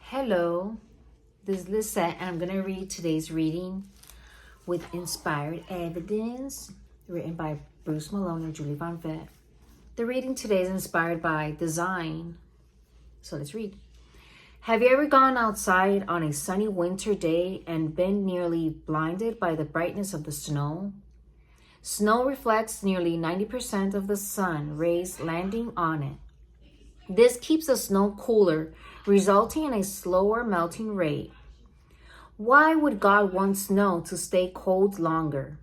Hello, this is Lisette, and I'm going to read today's reading with Inspired Evidence, written by Bruce Malone and Julie Von Vett. The reading today is inspired by design. So let's read. Have you ever gone outside on a sunny winter day and been nearly blinded by the brightness of the snow? Snow reflects nearly 90% of the sun rays landing on it. This keeps the snow cooler, resulting in a slower melting rate. Why would God want snow to stay cold longer?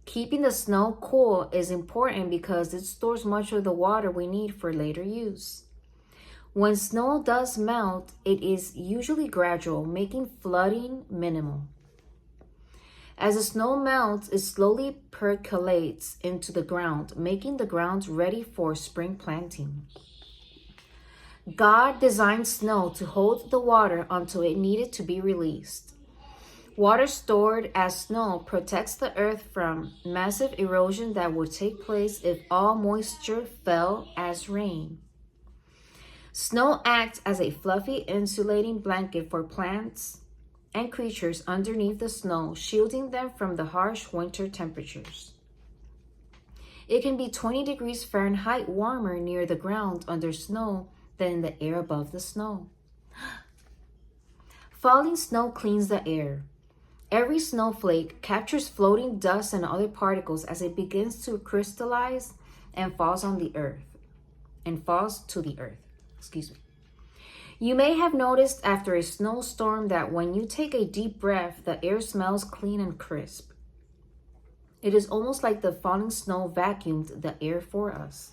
Keeping the snow cool is important because it stores much of the water we need for later use. When snow does melt, it is usually gradual, making flooding minimal. As the snow melts, it slowly percolates into the ground, making the ground ready for spring planting. God designed snow to hold the water until it needed to be released. Water stored as snow protects the earth from massive erosion that would take place if all moisture fell as rain. Snow acts as a fluffy insulating blanket for plants and creatures underneath the snow, shielding them from the harsh winter temperatures. It can be 20 degrees Fahrenheit warmer near the ground under snow than in the air above the snow. Falling snow cleans the air. Every snowflake captures floating dust and other particles as it begins to crystallize and falls to the earth. You may have noticed after a snowstorm that when you take a deep breath, the air smells clean and crisp. It is almost like the falling snow vacuumed the air for us.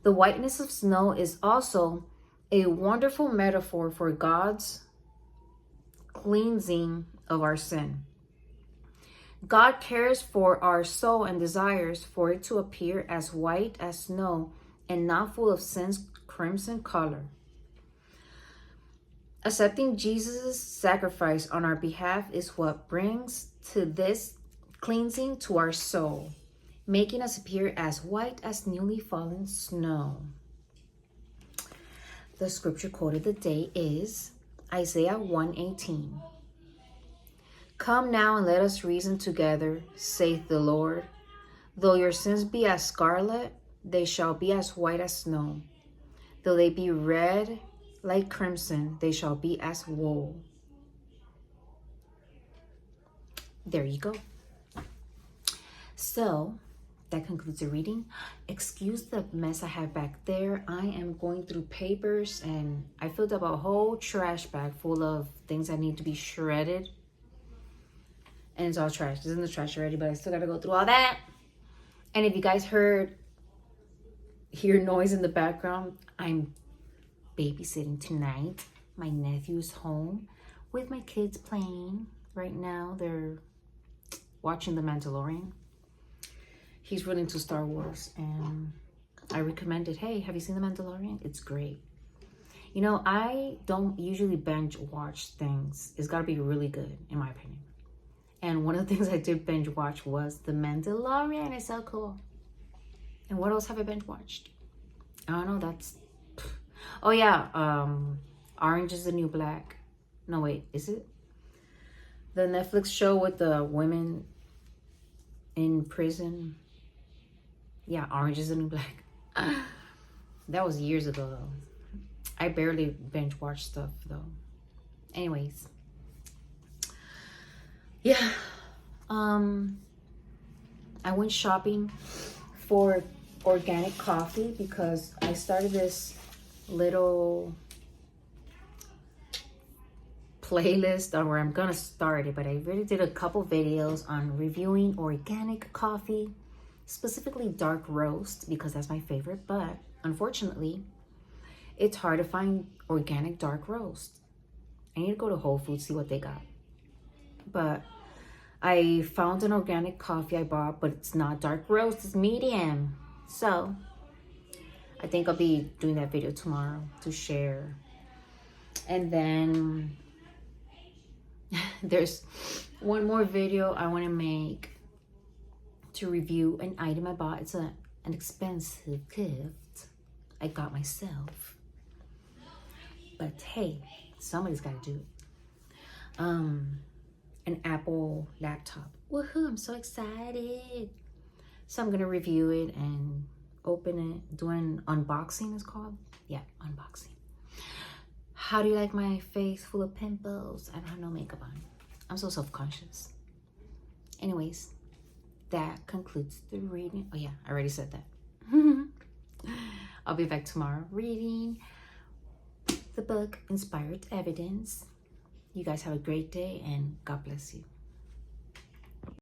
The whiteness of snow is also a wonderful metaphor for God's cleansing of our sin. God cares for our soul and desires for it to appear as white as snow and not full of sin's crimson color. Accepting Jesus' sacrifice on our behalf is what brings to this cleansing to our soul, making us appear as white as newly fallen snow. The scripture quote of the day is Isaiah 1:18. Come now and let us reason together, saith the Lord. Though your sins be as scarlet, they shall be as white as snow. Though they be red like crimson, they shall be as wool. There you go. So, that concludes the reading. Excuse the mess I have back there. I am going through papers and I filled up a whole trash bag full of things that need to be shredded. And it's all trash. It's in the trash already, but I still got to go through all that. And if you guys hear noise in the background, I'm babysitting tonight. My nephew's home with my kids playing. Right now, they're watching The Mandalorian. He's really into Star Wars, and I recommended, hey, have you seen The Mandalorian? It's great. You know, I don't usually binge watch things. It's got to be really good, in my opinion. And one of the things I did binge watch was The Mandalorian. It's so cool. And what else have I binge watched? I don't know, oh yeah, Orange is the New Black. No, wait, is it? The Netflix show with the women in prison. Yeah, Orange is the New Black. That was years ago, though. I barely binge watch stuff, though. Anyways. Yeah. I went shopping for organic coffee because I started this little playlist, or I'm gonna start it, but I already did a couple videos on reviewing organic coffee, specifically dark roast, because that's my favorite. But unfortunately, it's hard to find organic dark roast. I need to go to Whole Foods, see what they got. But I found an organic coffee I bought, but it's not dark roast, it's medium. So I think I'll be doing that video tomorrow to share. And then there's one more video I want to make to review an item I bought. It's an expensive gift I got myself. But hey, somebody's got to do it. An Apple laptop. Woohoo, I'm so excited. So I'm going to review it and open it. Doing unboxing is called. Yeah, unboxing. How do you like my face full of pimples? I don't have no makeup on. I'm so self-conscious. Anyways, that concludes the reading. Oh yeah, I already said that. I'll be back tomorrow reading the book Inspired Evidence. You guys have a great day and God bless you.